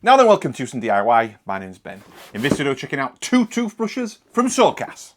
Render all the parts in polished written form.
Now then, welcome to Huson DIY. My name's Ben. In this video, checking out two toothbrushes from Soocas.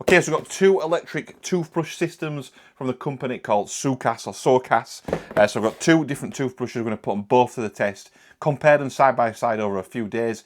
Okay, so we've got two electric toothbrush systems from the company called Soocas or Soocas. So we've got two different toothbrushes. We're going to put them both to the test, compare them side by side over a few days,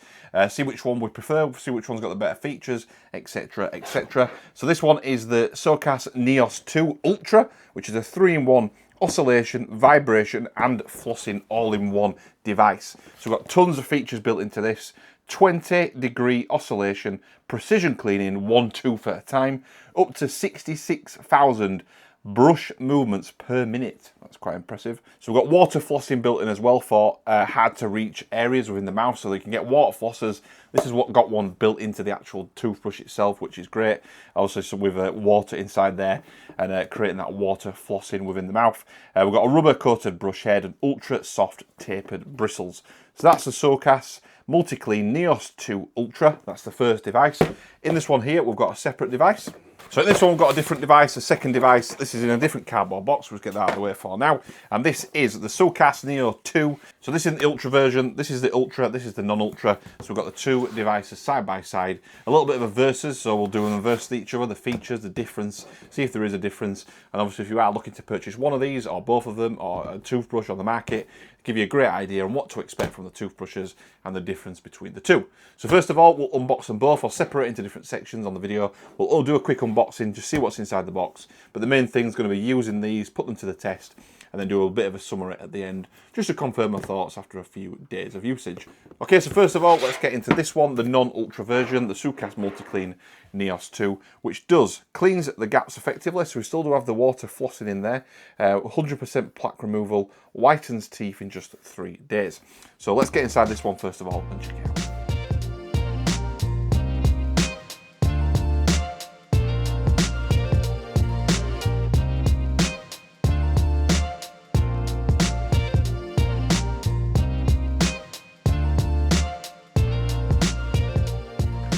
see which one we prefer, see which one's got the better features, etc, etc. So this one is the Soocas Neos 2 Ultra, which is a 3-in-1 oscillation, vibration and flossing all-in-one device. So we've got tons of features built into this. 20-degree oscillation, precision cleaning, one tooth at a time, up to 66,000 brush movements per minute. That's quite impressive. So we've got water flossing built in as well for hard to reach areas within the mouth, so they can get water flossers. This is what got one built into the actual toothbrush itself, which is great. Also, so with water inside there and creating that water flossing within the mouth. We've got a rubber coated brush head and ultra soft tapered bristles. So that's the Soocas Multi-Clean Neos 2 Ultra. That's the first device. In this one here, we've got a separate device. So in this one, we've got a different device, a second device. This is in a different cardboard box. We'll just get that out of the way for now. And this is the Soocas Neo 2. So this is the Ultra version. This is the Ultra. This is the non-Ultra. So we've got the two devices side by side. A little bit of a versus. So we'll do them versus each other, the features, the difference, see if there is a difference. And obviously, if you are looking to purchase one of these or both of them or a toothbrush on the market, give you a great idea on what to expect from the toothbrushes and the difference between the two. So first of all, we'll unbox them both. I'll separate into different sections on the video. We'll all do a quick unboxing, just see what's inside the box. But the main thing is going to be using these, put them to the test, and then do a bit of a summary at the end, just to confirm my thoughts after a few days of usage. Okay, so first of all, let's get into this one, the non-Ultra version, the Soocas Multi-Clean Neos 2, which cleans the gaps effectively, so we still do have the water flossing in there, 100% plaque removal, whitens teeth in just 3 days. So let's get inside this one first of all and check it out.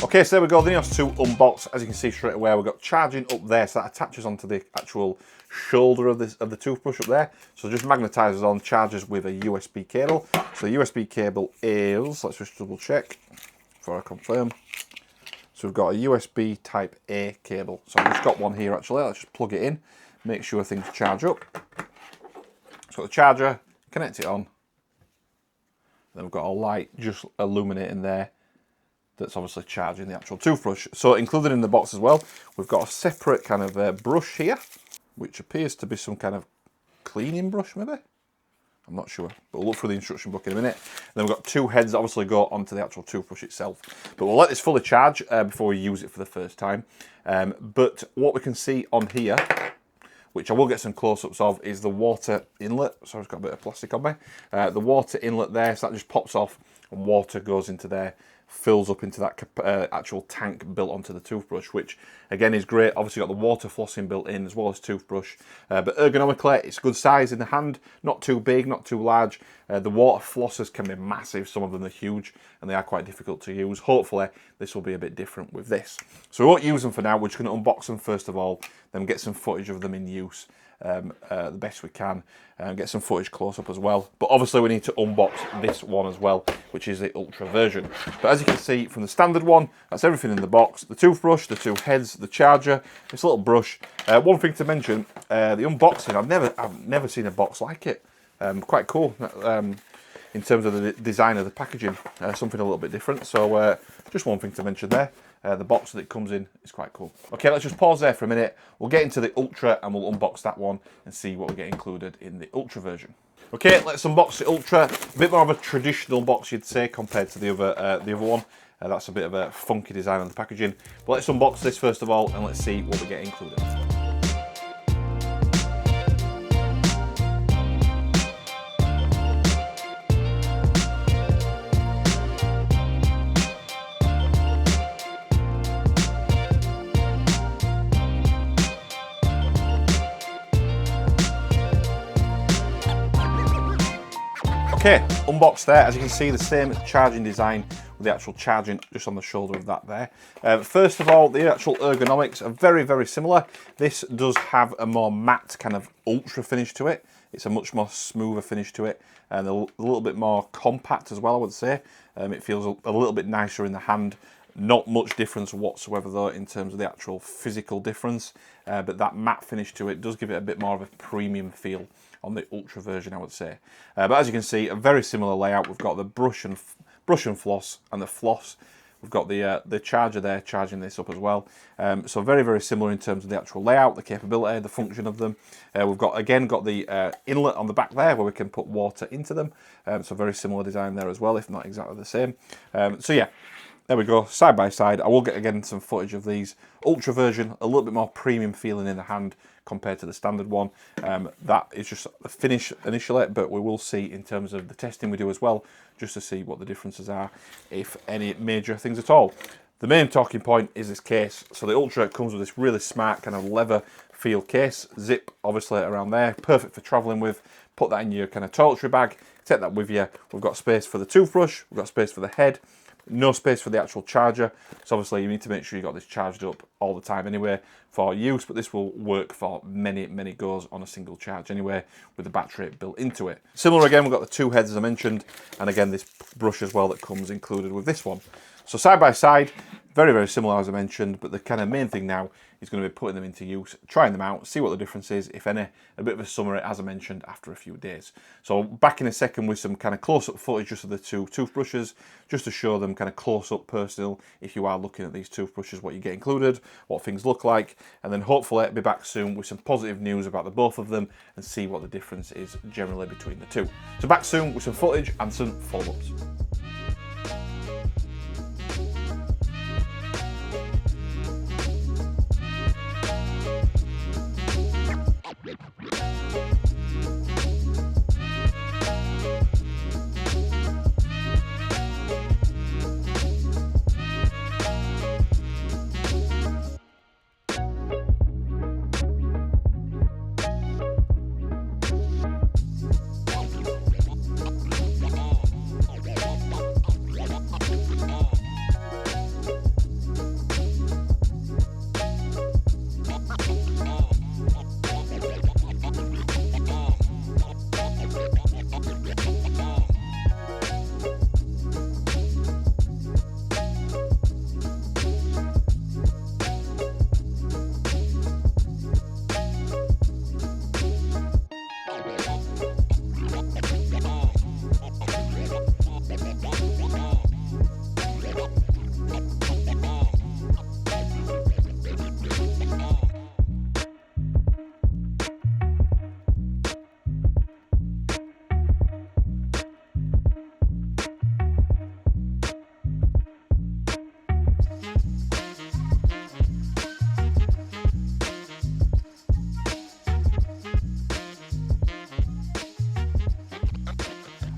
Okay, so there we go, the Neos 2 unboxed. As you can see straight away, we've got charging up there, so that attaches onto the actual shoulder of the toothbrush up there. So just magnetizes on, charges with a USB cable. So the USB cable is, let's just double check before I confirm. So we've got a USB type A cable. So I've just got one here actually, let's just plug it in, make sure things charge up. So the charger, connect it on. Then we've got a light just illuminating there. That's obviously charging the actual toothbrush. So included in the box as well, we've got a separate kind of brush here, which appears to be some kind of cleaning brush maybe. I'm not sure, but we'll look through the instruction book in a minute. And then we've got two heads that obviously go onto the actual toothbrush itself. But we'll let this fully charge before we use it for the first time. But what we can see on here, which I will get some close-ups of, is the water inlet. Sorry, it's got a bit of plastic on me. The water inlet there, so that just pops off and water goes into there, fills up into that actual tank built onto the toothbrush, which again is great. Obviously got the water flossing built in as well as toothbrush, but ergonomically it's good size in the hand, not too big, not too large. The water flossers can be massive, some of them are huge and they are quite difficult to use. Hopefully this will be a bit different with this. So we won't use them for now, we're just going to unbox them first of all, then get some footage of them in use the best we can, and get some footage close up as well. But obviously we need to unbox this one as well, which is the Ultra version. But as you can see from the standard one, that's everything in the box: the toothbrush, the two heads, the charger, this little brush. One thing to mention, the unboxing, I've never seen a box like it. Quite cool in terms of the design of the packaging, something a little bit different. So just one thing to mention there. The box that it comes in is quite cool. Okay, let's just pause there for a minute. We'll get into the Ultra and we'll unbox that one and see what we get included in the Ultra version. Okay, let's unbox the Ultra. A bit more of a traditional box, you'd say, compared to the other one. That's a bit of a funky design on the packaging. But let's unbox this first of all and let's see what we get included. Okay, unboxed there. As you can see, the same charging design with the actual charging just on the shoulder of that there. First of all, the actual ergonomics are very, very similar. This does have a more matte kind of ultra finish to it. It's a much more smoother finish to it, and a little bit more compact as well, I would say. It feels a little bit nicer in the hand. Not much difference whatsoever though in terms of the actual physical difference, but that matte finish to it does give it a bit more of a premium feel on the Ultra version, I would say. But as you can see, a very similar layout. We've got the brush and floss, and the floss. We've got the charger there charging this up as well. So very, very similar in terms of the actual layout, the capability, the function of them. We've got the inlet on the back there where we can put water into them. So very similar design there as well, if not exactly the same. So yeah, there we go, side by side. I will get again some footage of these. Ultra version, a little bit more premium feeling in the hand compared to the standard one. That is just the finish initially, but we will see in terms of the testing we do as well, just to see what the differences are, if any major things at all. The main talking point is this case. So the Ultra comes with this really smart kind of leather feel case, zip obviously around there, perfect for traveling with. Put that in your kind of toiletry bag, take that with you. We've got space for the toothbrush, we've got space for the head, no space for the actual charger. So obviously you need to make sure you got this charged up all the time anyway for use, but this will work for many, many goes on a single charge anyway with the battery built into it. Similar again, we've got the two heads as I mentioned, and again this brush as well that comes included with this one. So side by side, very, very similar as I mentioned, but the kind of main thing now is going to be putting them into use, trying them out, see what the difference is, if any, a bit of a summary as I mentioned after a few days. So back in a second with some kind of close-up footage just of the two toothbrushes, just to show them kind of close-up personal, if you are looking at these toothbrushes, what you get included, what things look like, and then hopefully I'll be back soon with some positive news about the both of them and see what the difference is generally between the two. So back soon with some footage and some follow-ups.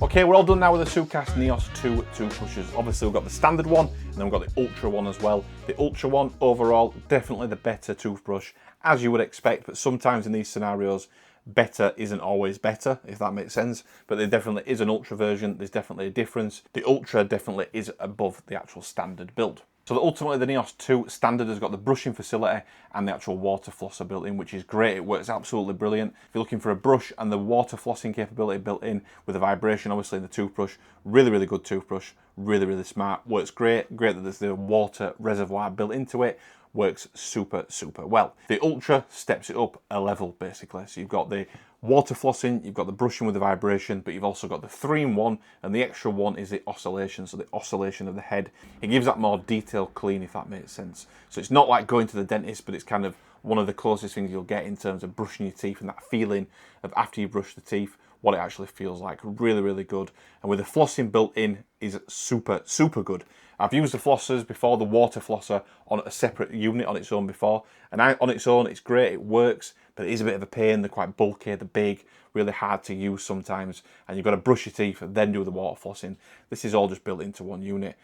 Okay, we're all done now with the Soocas Neos 2 toothbrushes. Obviously we've got the standard one and then we've got the Ultra one as well. The Ultra one overall, definitely the better toothbrush as you would expect, but sometimes in these scenarios better isn't always better, if that makes sense. But there definitely is an Ultra version, there's definitely a difference. The Ultra definitely is above the actual standard build. So ultimately the Neos 2 standard has got the brushing facility and the actual water flosser built in, which is great. It works absolutely brilliant. If you're looking for a brush and the water flossing capability built in with the vibration obviously in the toothbrush, really, really good toothbrush, really, really smart, works great. Great that there's the water reservoir built into it, works super, super well. The Ultra steps it up a level basically. So you've got the water flossing, you've got the brushing with the vibration, but you've also got the 3-in-1, and the extra one is the oscillation, so the oscillation of the head. It gives that more detailed clean, if that makes sense. So it's not like going to the dentist, but it's kind of one of the closest things you'll get in terms of brushing your teeth and that feeling of after you brush the teeth, what it actually feels like. Really, really good. And with the flossing built in is super, super good. I've used the flossers before, the water flosser, on a separate unit on its own before, and on its own it's great, it works, but it is a bit of a pain. They're quite bulky, they're big, really hard to use sometimes, and you've got to brush your teeth and then do the water flossing. This is all just built into one unit,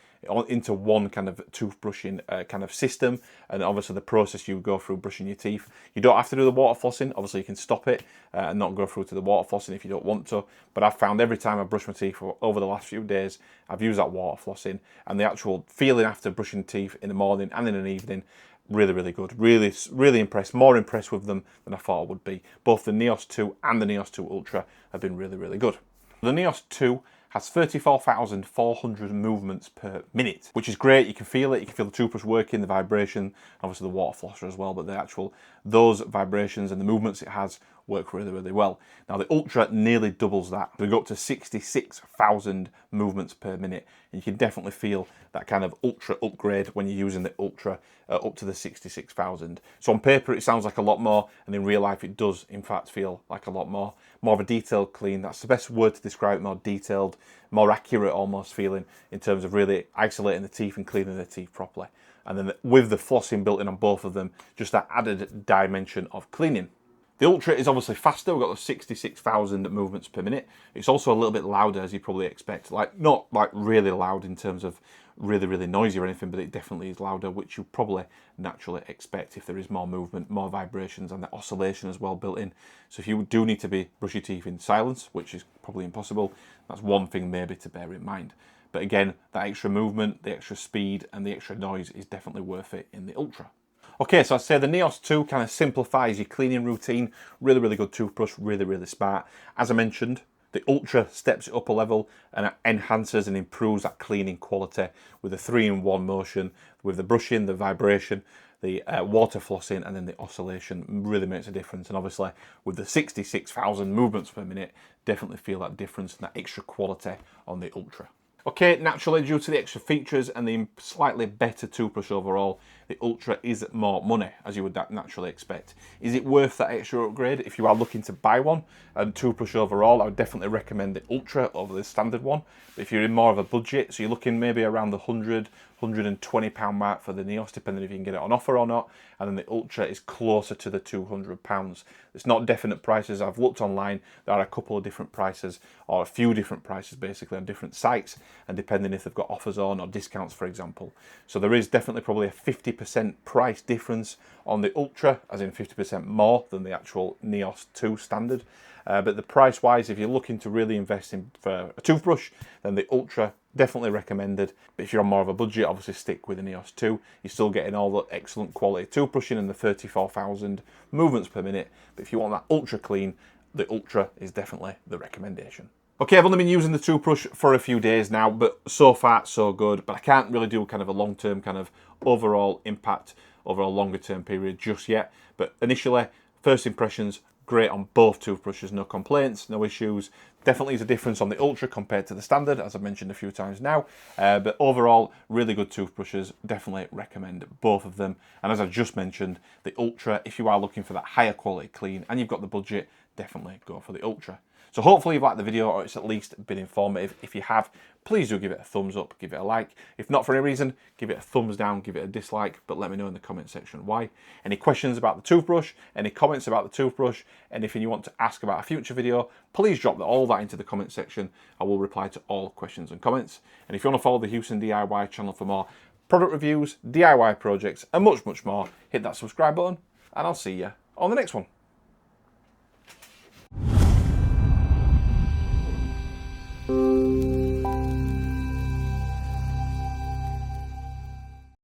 into one kind of toothbrushing kind of system, and obviously the process you go through brushing your teeth. You don't have to do the water flossing, obviously you can stop it and not go through to the water flossing if you don't want to, but I've found every time I brush my teeth over the last few days, I've used that water flossing, and the actual feeling after brushing teeth in the morning and in an evening, really, really good. Really, really impressed. More impressed with them than I thought I would be. Both the Neos 2 and the Neos 2 Ultra have been really, really good. The Neos 2 has 34,400 movements per minute, which is great. You can feel it. You can feel the toothbrush working, the vibration, obviously the water flosser as well, but those vibrations and the movements it has work really, really well. Now the Ultra nearly doubles that. We go up to 66,000 movements per minute, and you can definitely feel that kind of Ultra upgrade when you're using the Ultra up to the 66,000. So on paper it sounds like a lot more, and in real life it does in fact feel like a lot more. More of a detailed clean. That's the best word to describe it. More detailed, more accurate almost feeling in terms of really isolating the teeth and cleaning the teeth properly. And then with the flossing built in on both of them, just that added dimension of cleaning. The Ultra is obviously faster. We've got the 66,000 movements per minute. It's also a little bit louder, as you probably expect. Like, not like really loud in terms of really, really noisy or anything, but it definitely is louder, which you probably naturally expect if there is more movement, more vibrations, and the oscillation as well built in. So if you do need to brush your teeth in silence, which is probably impossible, that's one thing maybe to bear in mind. But again, that extra movement, the extra speed, and the extra noise is definitely worth it in the Ultra. Okay, so I'd say the Neos 2 kind of simplifies your cleaning routine. Really, really good toothbrush, really, really smart. As I mentioned, the Ultra steps it up a level and enhances and improves that cleaning quality with the 3-in-1 motion, with the brushing, the vibration, the water flossing, and then the oscillation really makes a difference. And obviously, with the 66,000 movements per minute, definitely feel that difference and that extra quality on the Ultra. Okay, naturally, due to the extra features and the slightly better toothbrush overall, the Ultra is more money, as you would naturally expect. Is it worth that extra upgrade? If you are looking to buy one, and toothbrush overall, I would definitely recommend the Ultra over the standard one. But if you're in more of a budget, so you're looking maybe around the £100–120 mark for the Neos, depending if you can get it on offer or not, and then the Ultra is closer to the £200. It's not definite prices. I've looked online. There are a couple of different prices, or a few different prices basically on different sites, and depending if they've got offers on or discounts, for example. So there is definitely probably a 50% price difference on the Ultra, as in 50% more than the actual Neos 2 standard. But the price wise, if you're looking to really invest in for a toothbrush, then the Ultra definitely recommended. But if you're on more of a budget, obviously stick with the Neos 2. You're still getting all the excellent quality toothbrushing and the 34,000 movements per minute. But if you want that ultra clean, the Ultra is definitely the recommendation. Okay, I've only been using the toothbrush for a few days now, but so far so good. But I can't really do kind of a long-term kind of overall impact over a longer term period just yet. But initially, first impressions, great on both toothbrushes, no complaints, no issues. Definitely is a difference on the Ultra compared to the standard, as I've mentioned a few times now. But overall, really good toothbrushes. Definitely recommend both of them. And as I just mentioned, the Ultra, if you are looking for that higher quality clean and you've got the budget, definitely go for the Ultra. So hopefully you've liked the video, or it's at least been informative. If you have, please do give it a thumbs up, give it a like. If not for any reason, give it a thumbs down, give it a dislike, but let me know in the comment section why. Any questions about the toothbrush, any comments about the toothbrush, anything you want to ask about a future video, please drop all that into the comment section. I will reply to all questions and comments. And if you want to follow the Huson DIY channel for more product reviews, DIY projects, and much, much more, hit that subscribe button, and I'll see you on the next one.